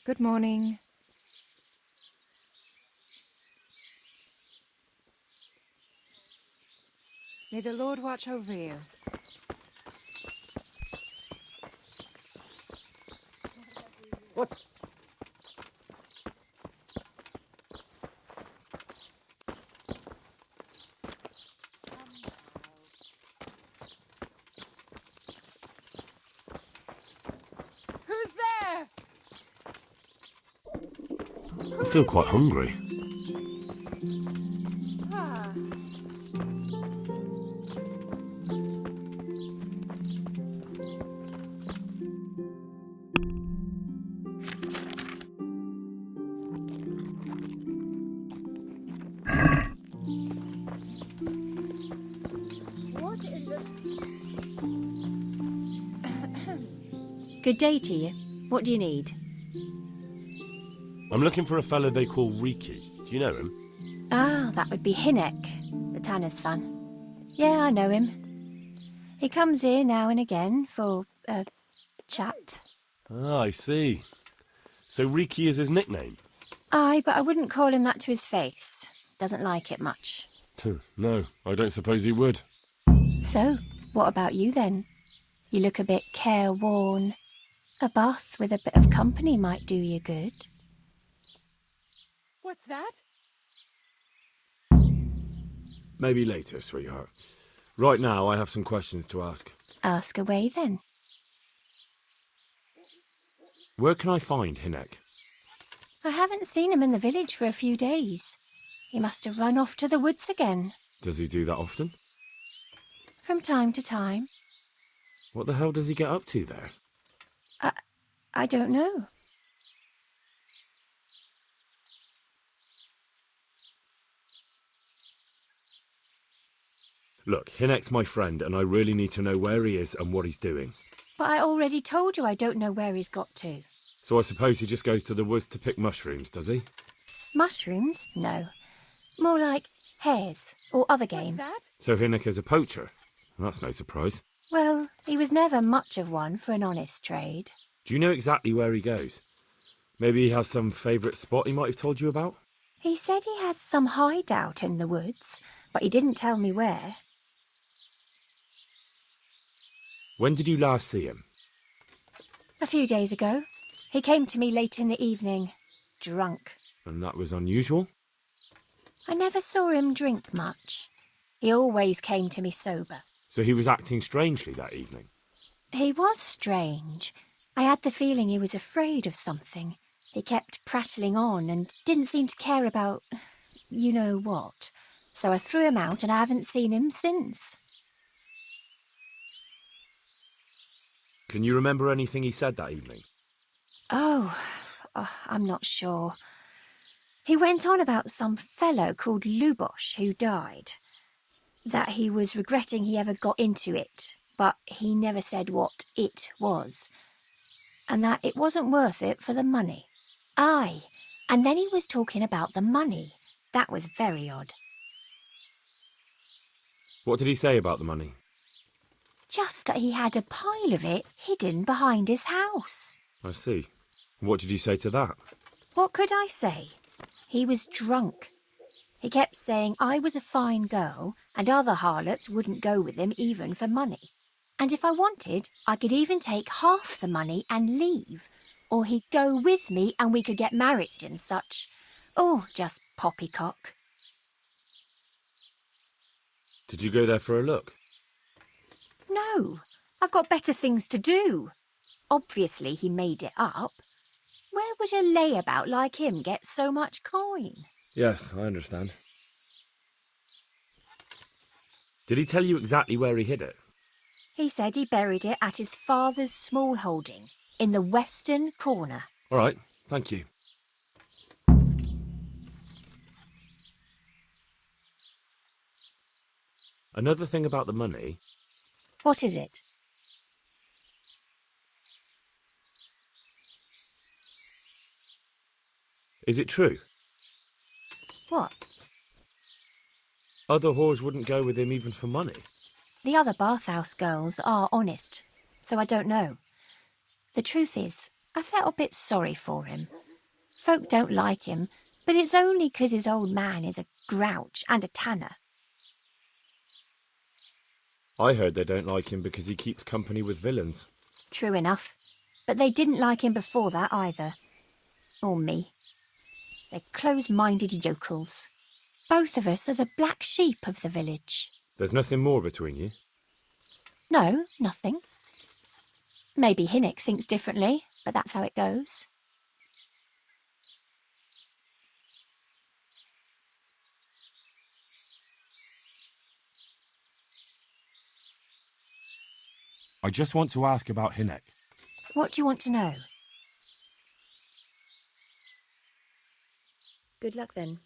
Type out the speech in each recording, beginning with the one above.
Good morning. May the Lord watch over you. What? Who's there? I feel quite hungry. Ah. What in the... Good day to you. What do you need? I'm looking for a fella they call REEKY. Do you know him? Ah, that would be Hinek, the tanner's son. Yeah, I know him. He comes here now and again for a chat. Ah, I see. So REEKY is his nickname? Aye, but I wouldn't call him that to his face. Doesn't like it much. No, I don't suppose he would. So, what about you then? You look a bit careworn. A bath with a bit of company might do you good. What's that? Maybe later, sweetheart. Right now, I have some questions to ask. Ask away then. Where can I find Hinek? I haven't seen him in the village for a few days. He must have run off to the woods again. Does he do that often? From time to time. What the hell does he get up to there? I don't know. Look, Hinek's my friend, and I really need to know where he is and what he's doing. But I already told you I don't know where he's got to. So I suppose he just goes to the woods to pick mushrooms, does he? Mushrooms? No. More like hares or other game. What's that? So Hinek is a poacher? That's no surprise. Well, he was never much of one for an honest trade. Do you know exactly where he goes? Maybe he has some favourite spot he might have told you about? He said he has some hideout in the woods, but he didn't tell me where. When did you last see him? A few days ago. He came to me late in the evening, drunk. And that was unusual? I never saw him drink much. He always came to me sober. So he was acting strangely that evening? He was strange. I had the feeling he was afraid of something. He kept prattling on and didn't seem to care about you know what. So I threw him out and I haven't seen him since. Can you remember anything he said that evening? Oh, I'm not sure. He went on about some fellow called Lubosh who died. That he was regretting he ever got into it, but he never said what it was. And that it wasn't worth it for the money. Aye, and then he was talking about the money. That was very odd. What did he say about the money? Just that he had a pile of it hidden behind his house. I see. What did you say to that? What could I say? He was drunk. He kept saying I was a fine girl and other harlots wouldn't go with him even for money. And if I wanted, I could even take half the money and leave. Or he'd go with me and we could get married and such. Oh, just poppycock. Did you go there for a look? No, I've got better things to do. Obviously he made it up. Where would a layabout like him get so much coin? Yes, I understand. Did he tell you exactly where he hid it? He said he buried it at his father's small holding, in the western corner. All right, thank you. Another thing about the money. What is it? Is it true? What? Other whores wouldn't go with him even for money. The other bathhouse girls are honest, so I don't know. The truth is, I felt a bit sorry for him. Folk don't like him, but it's only 'cause his old man is a grouch and a tanner. I heard they don't like him because he keeps company with villains. True enough. But they didn't like him before that either. Or me. They're close-minded yokels. Both of us are the black sheep of the village. There's nothing more between you? No, nothing. Maybe Hinnock thinks differently, but that's how it goes. I just want to ask about Hinnock. What do you want to know? Good luck then.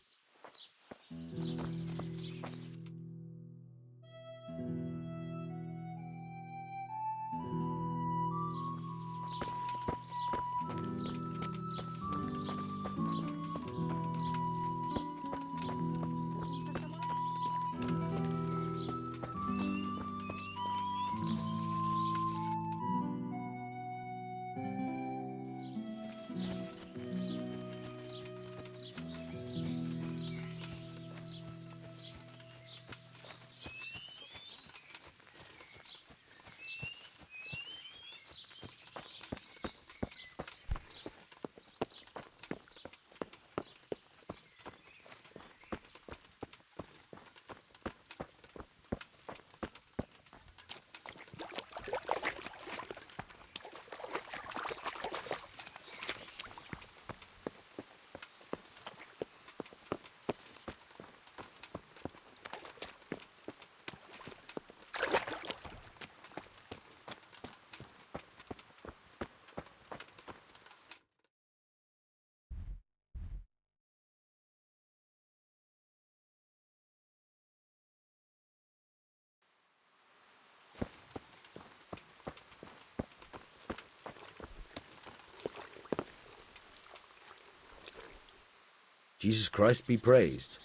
Jesus Christ be praised.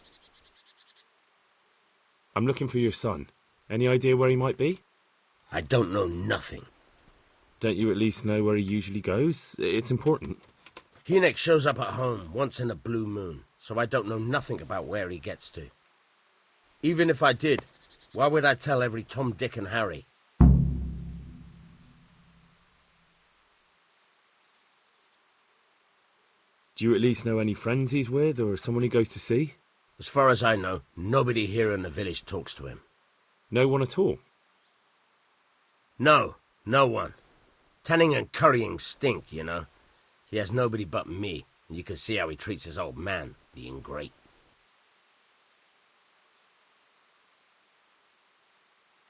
I'm looking for your son. Any idea where he might be? I don't know nothing. Don't you at least know where he usually goes? It's important. Hinnock shows up at home once in a blue moon, so I don't know nothing about where he gets to. Even if I did, why would I tell every Tom, Dick and Harry? Do you at least know any friends he's with, or someone he goes to see? As far as I know, nobody here in the village talks to him. No one at all? No, no one. Tanning and currying stink, you know. He has nobody but me, and you can see how he treats his old man, the ingrate.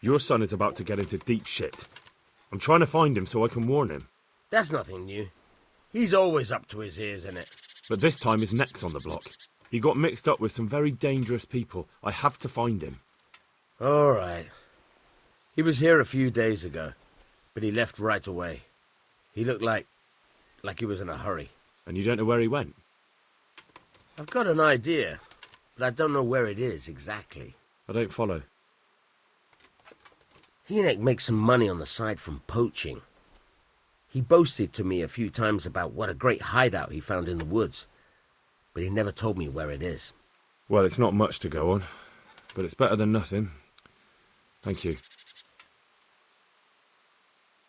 Your son is about to get into deep shit. I'm trying to find him so I can warn him. That's nothing new. He's always up to his ears in it. But this time his neck's on the block. He got mixed up with some very dangerous people. I have to find him. All right. He was here a few days ago, but he left right away. He looked like he was in a hurry. And you don't know where he went? I've got an idea, but I don't know where it is exactly. I don't follow. Hinnock makes some money on the side from poaching. He boasted to me a few times about what a great hideout he found in the woods, but he never told me where it is. Well, it's not much to go on, but it's better than nothing. Thank you.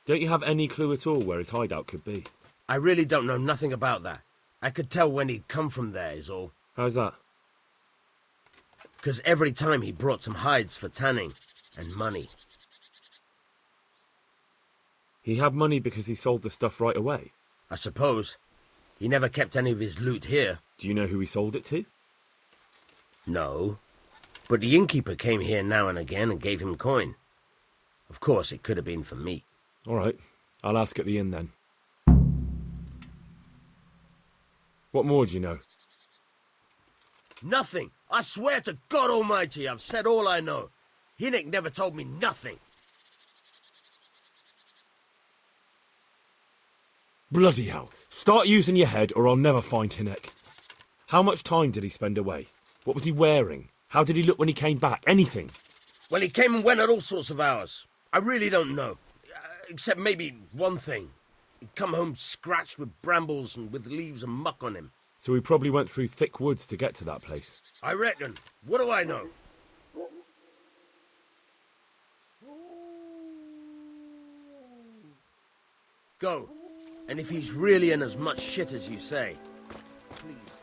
Don't you have any clue at all where his hideout could be? I really don't know nothing about that. I could tell when he'd come from there is all. How's that? 'Cause every time he brought some hides for tanning and money. He had money because he sold the stuff right away. I suppose. He never kept any of his loot here. Do you know who he sold it to? No. But the innkeeper came here now and again and gave him coin. Of course, it could have been for me. All right, I'll ask at the inn then. What more do you know? Nothing. I swear to God Almighty, I've said all I know. Hinnock never told me nothing. Bloody hell. Start using your head or I'll never find Hinnock. How much time did he spend away? What was he wearing? How did he look when he came back? Anything? Well, he came and went at all sorts of hours. I really don't know. Except maybe one thing. He'd come home scratched with brambles and with leaves and muck on him. So he probably went through thick woods to get to that place. I reckon. What do I know? Go. And if he's really in as much shit as you say, please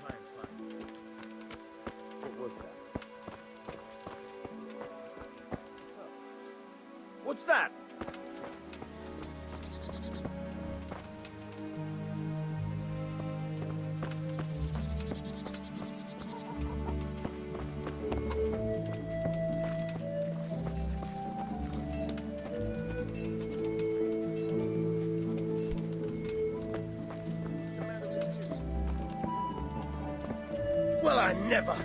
try and find him. What was that? What's that? Well, I never.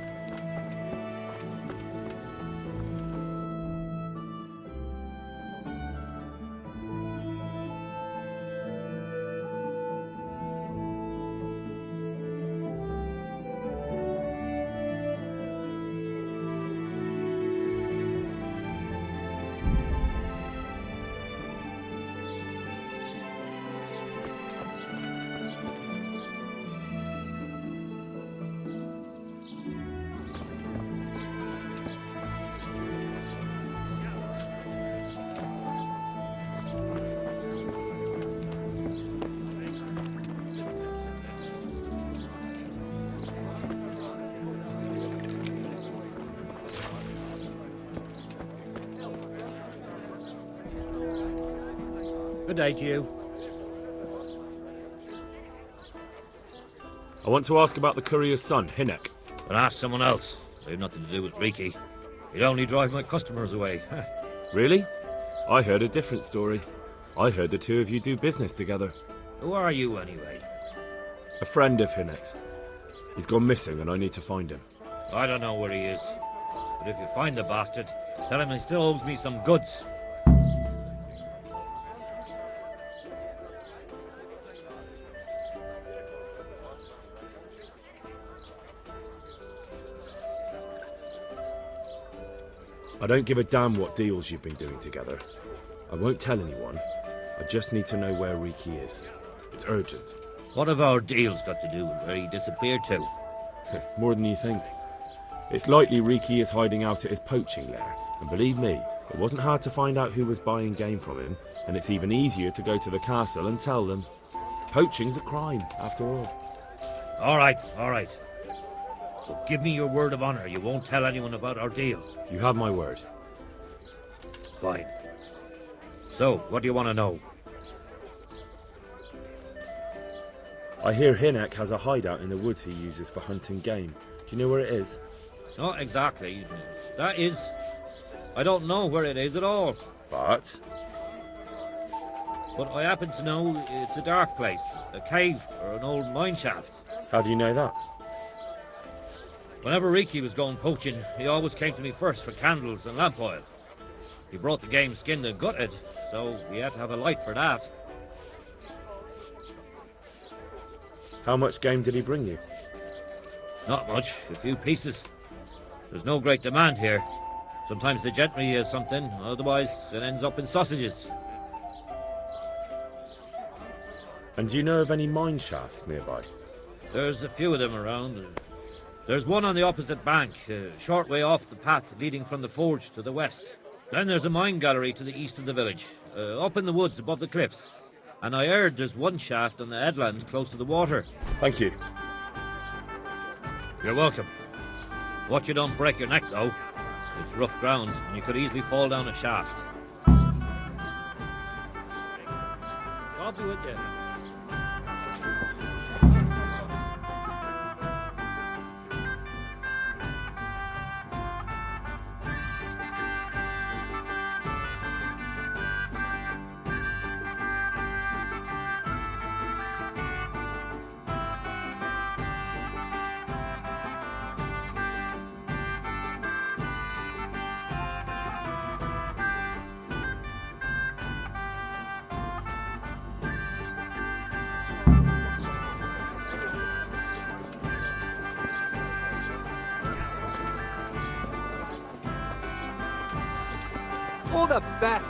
Good day to you. I want to ask about the courier's son, Hinek. But ask someone else. They've nothing to do with REEKY. He'd only drive my customers away. Really? I heard a different story. I heard the two of you do business together. Who are you, anyway? A friend of Hinek's. He's gone missing and I need to find him. I don't know where he is. But if you find the bastard, tell him he still owes me some goods. I don't give a damn what deals you've been doing together. I won't tell anyone. I just need to know where REEKY is. It's urgent. What have our deals got to do with where he disappeared to? More than you think. It's likely REEKY is hiding out at his poaching lair. And believe me, it wasn't hard to find out who was buying game from him, and it's even easier to go to the castle and tell them. Poaching's a crime, after all. All right. But give me your word of honor you won't tell anyone about our deal. You have my word. Fine. So, what do you want to know? I hear Hinek has a hideout in the woods he uses for hunting game. Do you know where it is? Not exactly. That is... I don't know where it is at all. But But I happen to know it's a dark place. A cave or an old mine shaft. how do you know that? Whenever REEKY was going poaching, he always came to me first for candles and lamp oil. He brought the game skinned and gutted, so we had to have a light for that. How much game did he bring you? Not much, a few pieces. There's no great demand here. Sometimes the gentry has something, otherwise it ends up in sausages. And do you know of any mine shafts nearby? There's a few of them around. There's one on the opposite bank, a short way off the path leading from the forge to the west. Then there's a mine gallery to the east of the village, up in the woods above the cliffs. And I heard there's one shaft on the headland close to the water. Thank you. You're welcome. Watch you don't break your neck, though. It's rough ground, and you could easily fall down a shaft. I'll be with you. All the best.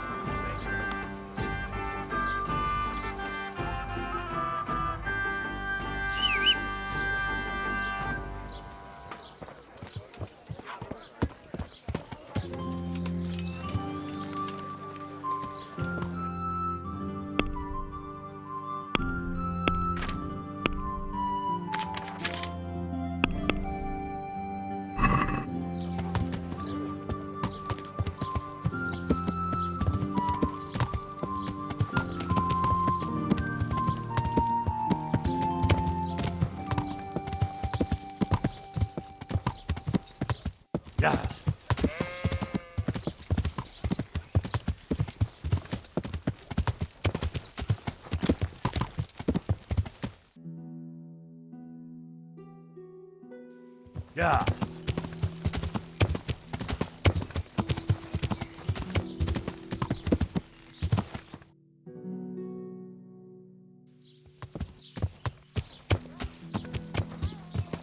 Yeah. Yeah.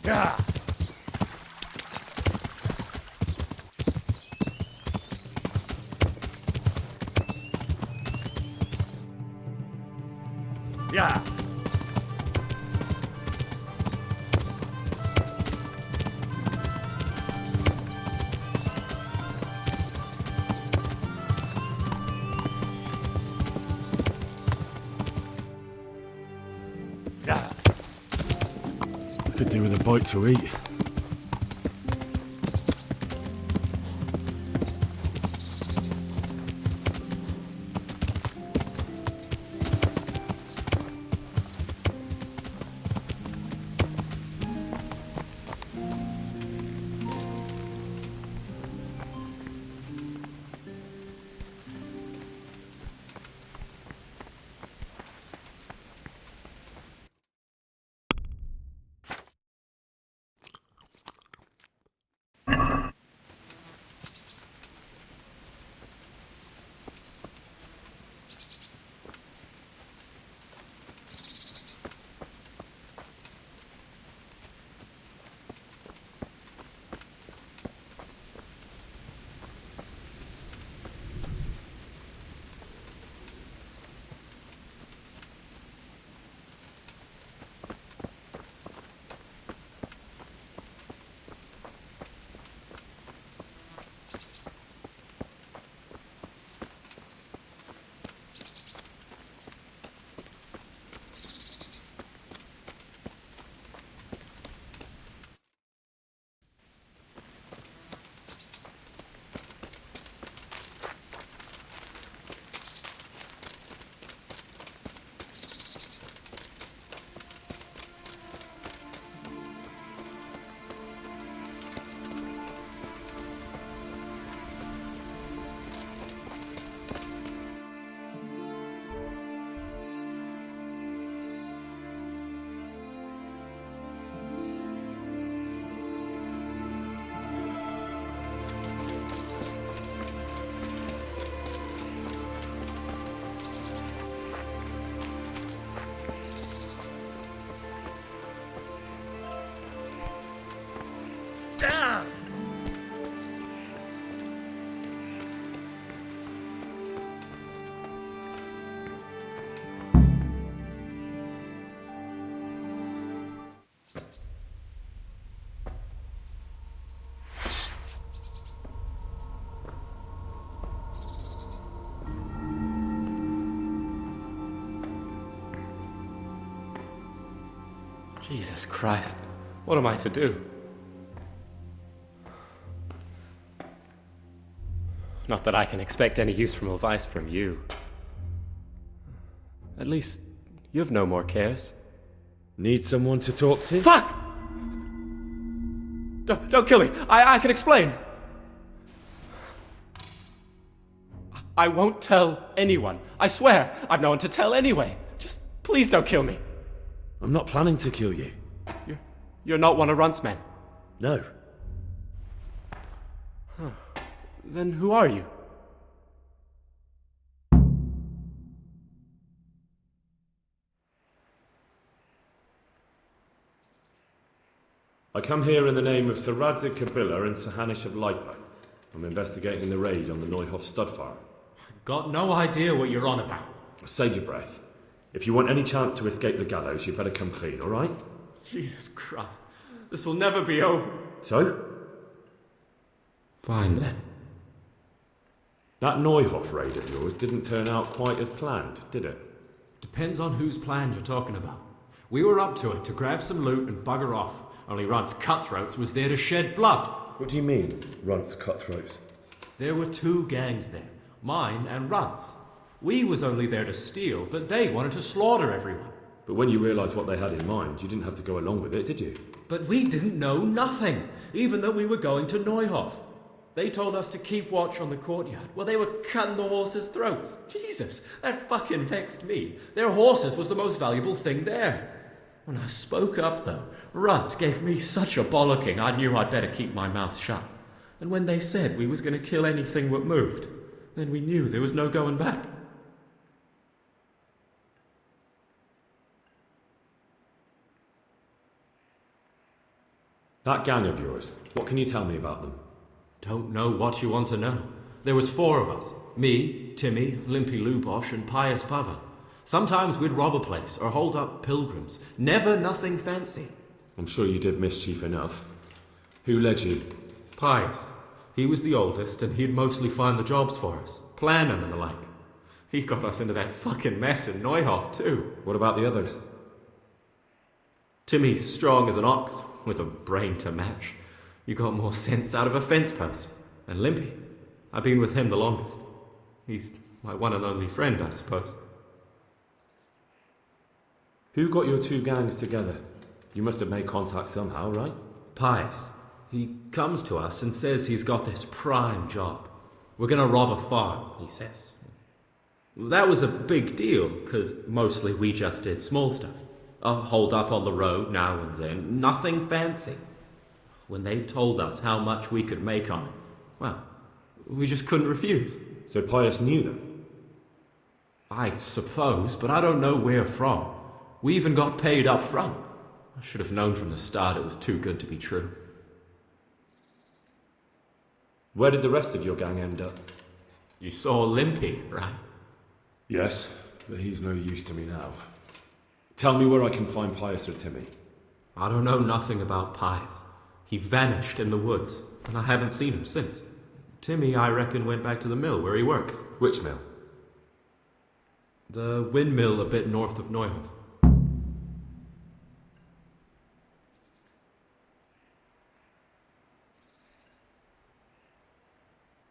Yeah. Yeah. Yeah. Could do with a bite to eat. Jesus Christ, what am I to do? Not that I can expect any useful advice from you. At least, you've no more cares. Need someone to talk to? Fuck! Don't kill me. I can explain. I won't tell anyone. I swear, I've no one to tell anyway. Just please don't kill me. I'm not planning to kill you. You're not one of Runt's men. No. Then who are you? I come here in the name of Sir Radzig Kabila and Sir Hanish of Lipa. I'm investigating the raid on the Neuhof stud farm. Got no idea what you're on about. Save your breath. If you want any chance to escape the gallows, you better come clean, all right? Jesus Christ. This will never be over. So? Fine then. That Neuhof raid of yours didn't turn out quite as planned, did it? Depends on whose plan you're talking about. We were up to it to grab some loot and bugger off. Only Runt's cutthroats was there to shed blood. What do you mean, Runt's cutthroats? There were two gangs there, mine and Runt's. We was only there to steal, but they wanted to slaughter everyone. But when you realised what they had in mind, you didn't have to go along with it, did you? But we didn't know nothing, even though we were going to Neuhof. They told us to keep watch on the courtyard while they were cutting the horses' throats. Jesus, that fucking vexed me. Their horses was the most valuable thing there. When I spoke up, though, Runt gave me such a bollocking I knew I'd better keep my mouth shut. And when they said we was going to kill anything that moved, then we knew there was no going back. That gang of yours, what can you tell me about them? Don't know what you want to know. There was 4 of us. Me, Timmy, Limpy Lubosh, and Pius Pavan. Sometimes we'd rob a place or hold up pilgrims. Never nothing fancy. I'm sure you did mischief enough. Who led you? Pius. He was the oldest, and he'd mostly find the jobs for us. Plan them and the like. He got us into that fucking mess in Neuhof, too. What about the others? Timmy's strong as an ox, with a brain to match. You got more sense out of a fence post. And Limpy, I've been with him the longest. He's my one and only friend, I suppose. Who got your 2 gangs together? You must have made contact somehow, right? Pius. He comes to us and says he's got this prime job. We're gonna rob a farm, he says. That was a big deal, because mostly we just did small stuff. Hold up on the road now and then, nothing fancy. When they told us how much we could make on it, well, we just couldn't refuse. So Pius knew them? I suppose, but I don't know where from. We even got paid up front. I should have known from the start it was too good to be true. Where did the rest of your gang end up? You saw Limpy, right? Yes, but he's no use to me now. Tell me where I can find Pius or Timmy. I don't know nothing about Pius. He vanished in the woods, and I haven't seen him since. Timmy, I reckon, went back to the mill where he works. Which mill? The windmill a bit north of Neuhof.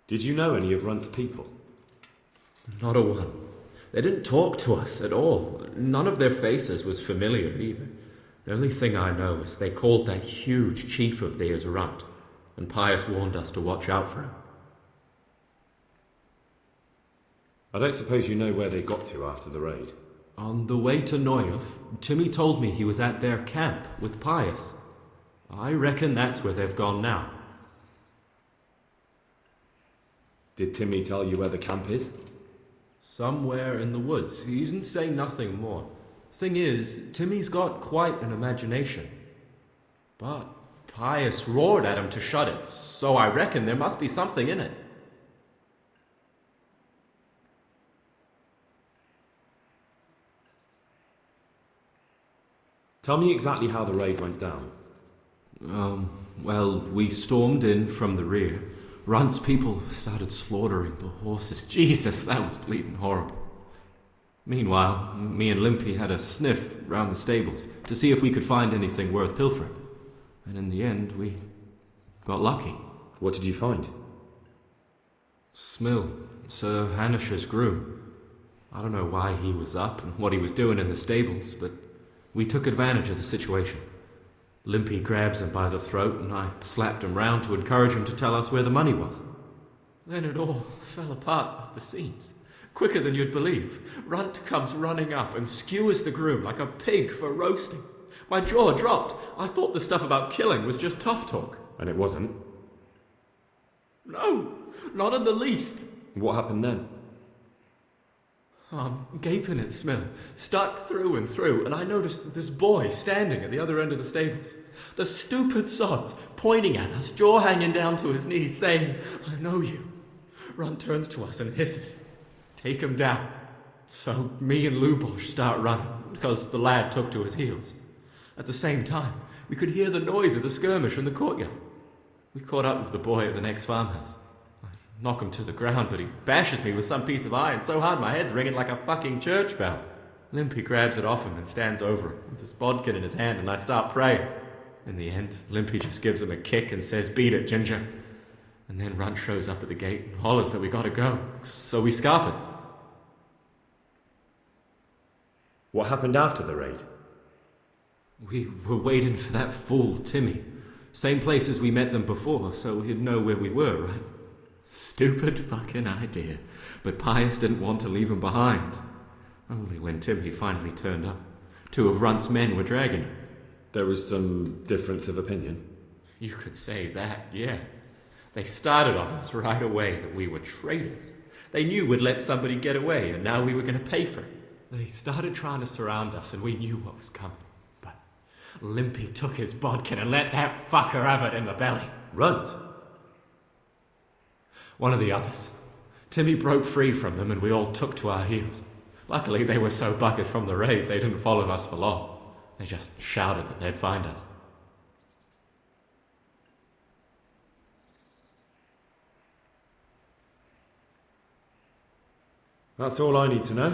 Did you know any of Runt's people? Not a one. They didn't talk to us at all. None of their faces was familiar either. The only thing I know is they called that huge chief of theirs Runt, and Pius warned us to watch out for him. I don't suppose you know where they got to after the raid? On the way to Neuhof, Timmy told me he was at their camp with Pius. I reckon that's where they've gone now. Did Timmy tell you where the camp is? Somewhere in the woods. He didn't say nothing more. Thing is, Timmy's got quite an imagination. But Pius roared at him to shut it, so I reckon there must be something in it. Tell me exactly how the raid went down. Well, we stormed in from the rear. Runt's people started slaughtering the horses. Jesus, that was bleeding horrible. Meanwhile, me and Limpy had a sniff round the stables to see if we could find anything worth pilfering. And in the end, we got lucky. What did you find? Smill, Sir Hanish's groom. I don't know why he was up and what he was doing in the stables, but we took advantage of the situation. Limpy grabs him by the throat, and I slapped him round to encourage him to tell us where the money was. Then it all fell apart at the seams. Quicker than you'd believe. Runt comes running up and skewers the groom like a pig for roasting. My jaw dropped. I thought the stuff about killing was just tough talk. And it wasn't? No, not in the least. What happened then? I'm gaping at Smill, stuck through and through, and I noticed this boy standing at the other end of the stables. The stupid sods pointing at us, jaw hanging down to his knees, saying, "I know you." Runt turns to us and hisses, "Take him down." So me and Lubosh start running, because the lad took to his heels. At the same time, we could hear the noise of the skirmish in the courtyard. We caught up with the boy at the next farmhouse. Knock him to the ground, but he bashes me with some piece of iron so hard my head's ringing like a fucking church bell. Limpy grabs it off him and stands over him with his bodkin in his hand, and I start praying. In the end, Limpy just gives him a kick and says, "Beat it, Ginger." And then Runt shows up at the gate and hollers that we gotta go, so we scarp it. What happened after the raid? We were waiting for that fool, Timmy. Same place as we met them before, so he'd know where we were, right? Stupid fucking idea. But Pius didn't want to leave him behind. Only when Timmy finally turned up, 2 of Runt's men were dragging him. There was some difference of opinion. You could say that, yeah. They started on us right away that we were traitors. They knew we'd let somebody get away, and now we were going to pay for it. They started trying to surround us, and we knew what was coming. But Limpy took his bodkin and let that fucker have it in the belly. Runt? One of the others. Timmy broke free from them, and we all took to our heels. Luckily, they were so buggered from the raid, they didn't follow us for long. They just shouted that they'd find us. That's all I need to know.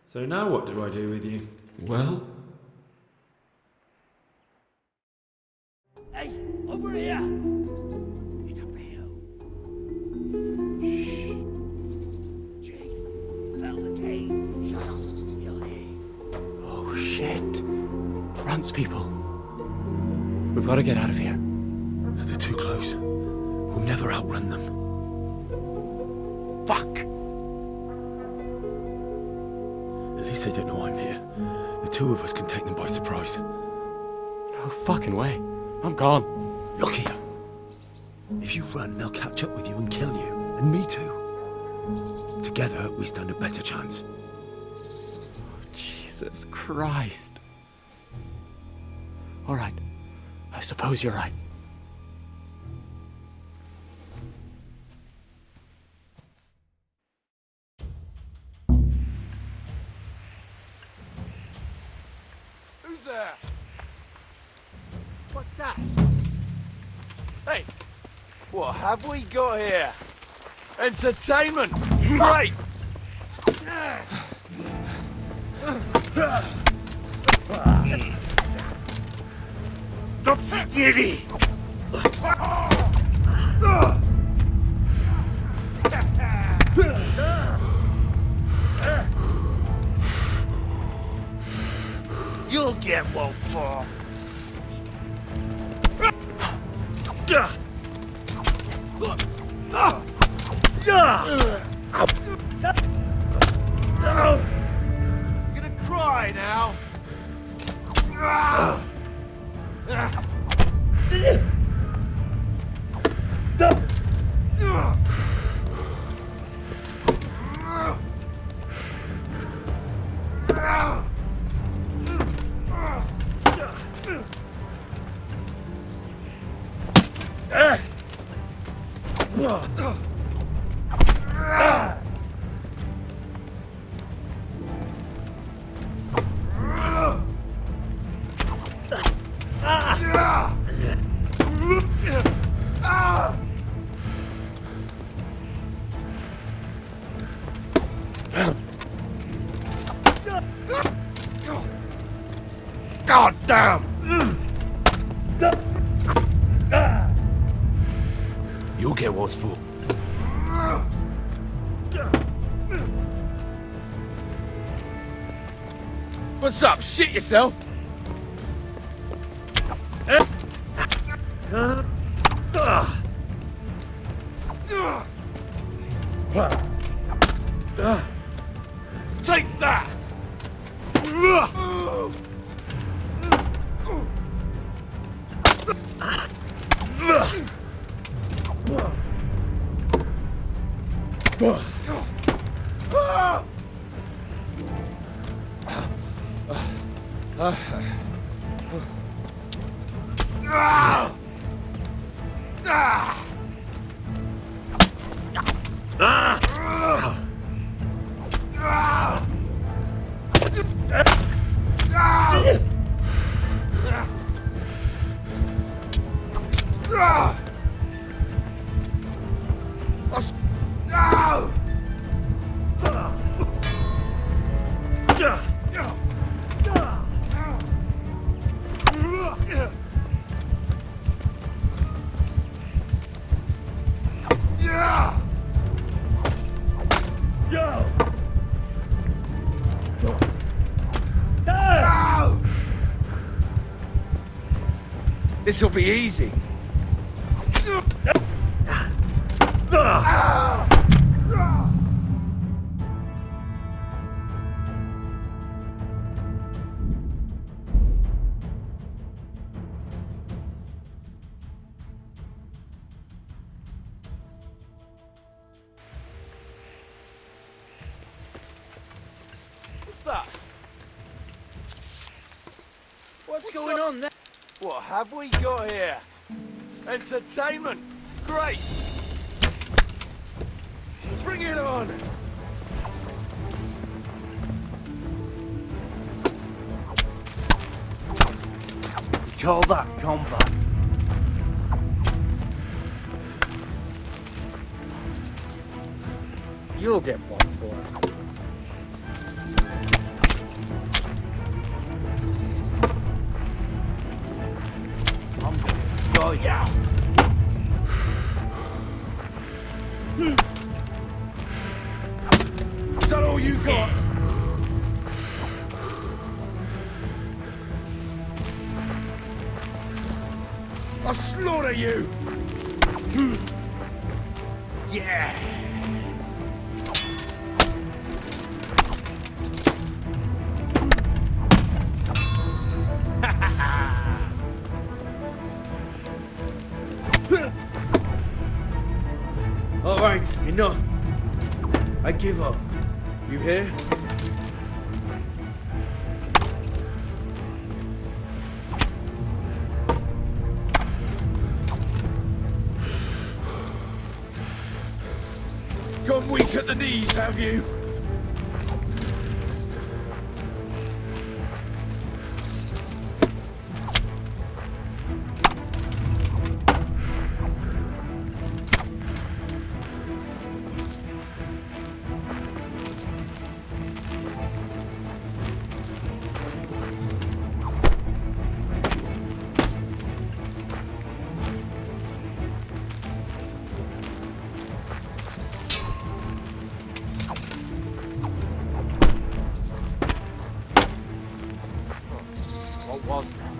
So now what do I do with you? Well? Hey, over here! It's up the hill. Shh. Jake, found the cave. Shut up, you'll hear. Oh, shit. Runt's people. We've got to get out of here. They're too close. We'll never outrun them. Fuck! At least they don't know I'm here. The 2 of us can take them by surprise. No fucking way. I'm gone. Look here. If you run, they'll catch up with you and kill you. And me too. Together, we stand a better chance. Jesus Christ. All right. I suppose you're right. Who's there? What's that? Hey, what have we got here? Entertainment! Great! Stop skinny! You'll get one for. You're gonna cry now. God damn! You'll get what's for. What's up? Shit yourself? Take that! This'll be easy. What's that? What's going on there? What have we got here? Entertainment! Great! Bring it on! You call that combat? You'll get one for it. I'm gonna enjoy you. Is that all you got? I'll slaughter you! Yeah! All right, enough. I give up. You hear? Gone weak at the knees, have you? What was that?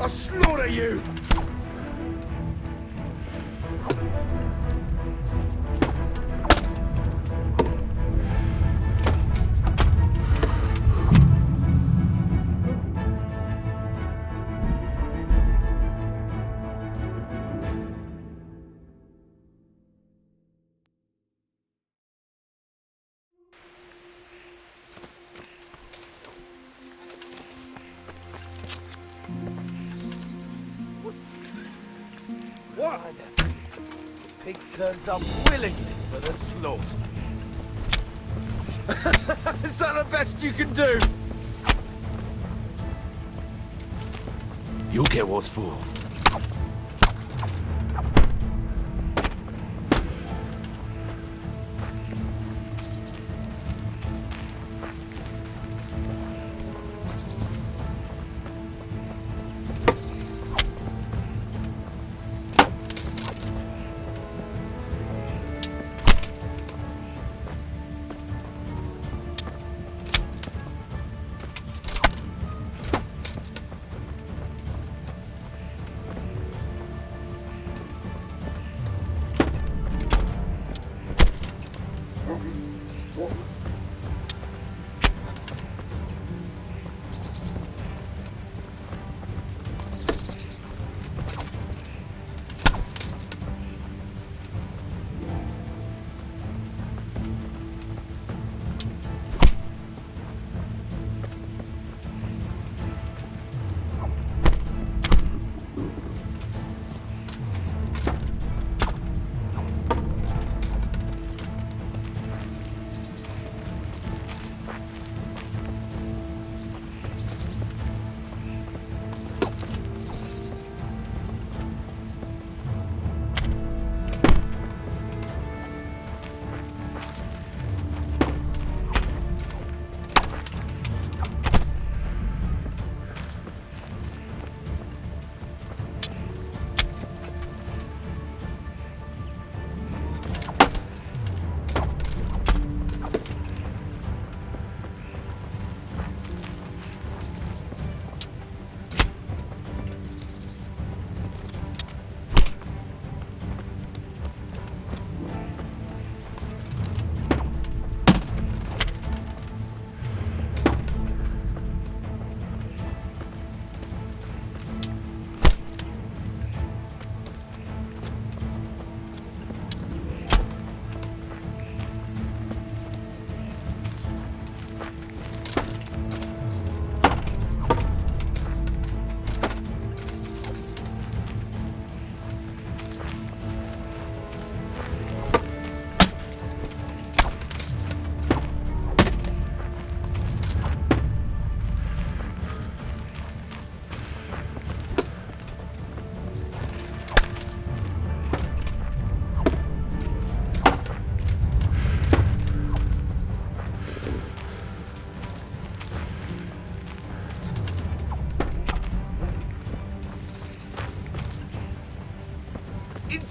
I'll slaughter you! What? Pig turns up willingly for the slaughter. Is that the best you can do? You'll get what's for.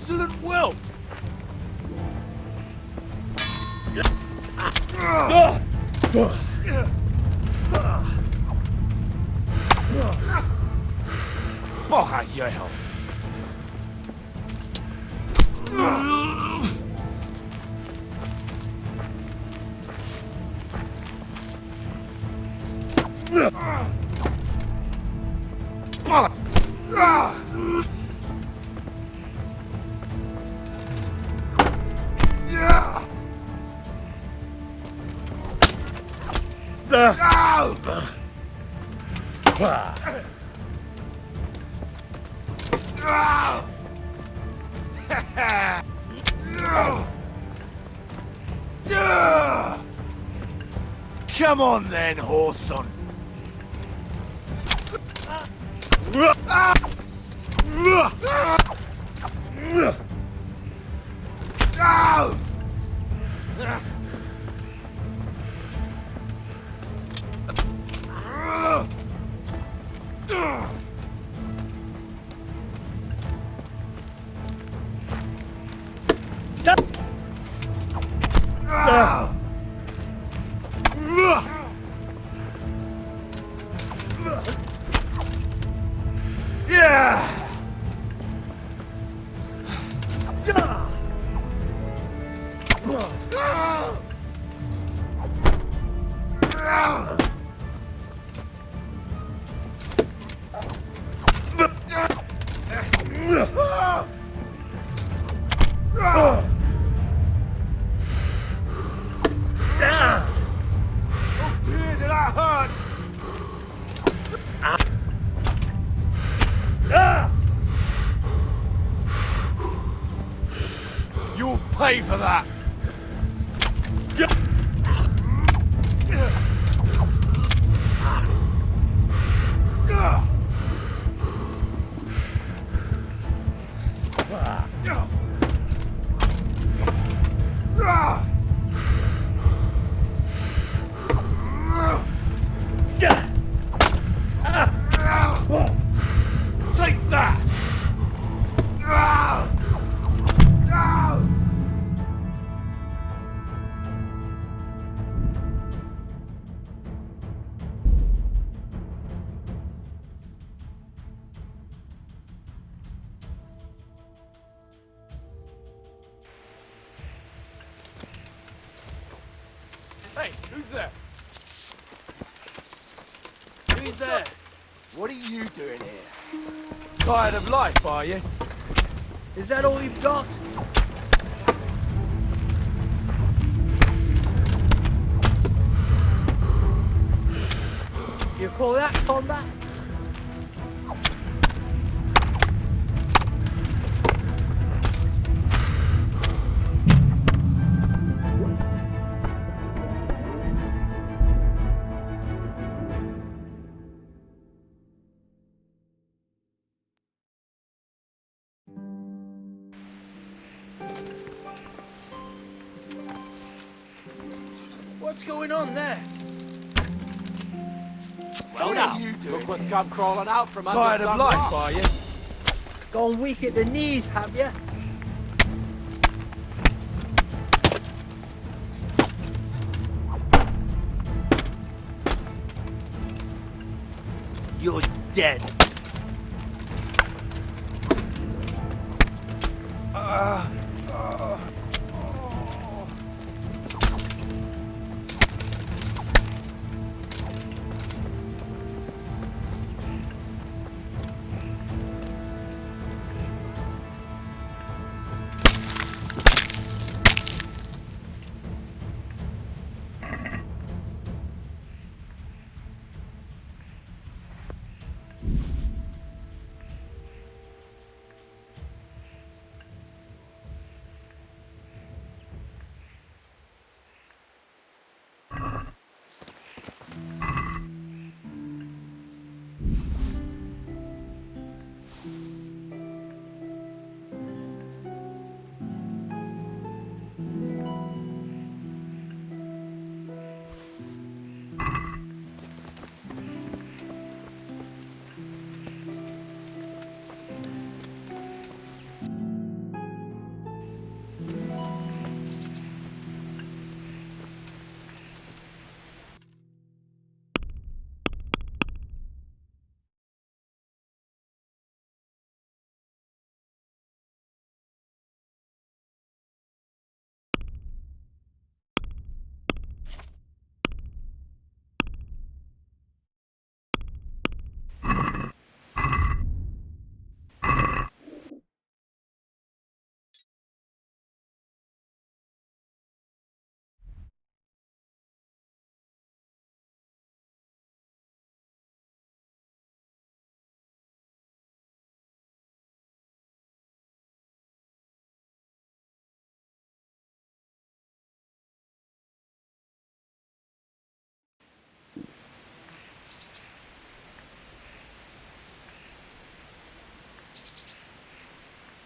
insolent whelp! Bocha jechał! Come on then, Whoreson. You'll pay for that! Take that! Hey, who's there? Who's there? What are you doing here? Tired of life, are you? Is that all you've got? You call that combat? What's going on there? Well now, look what's come crawling out from under Tired of some life, rock. are you? Gone weak at the knees, have you? You're dead. Right.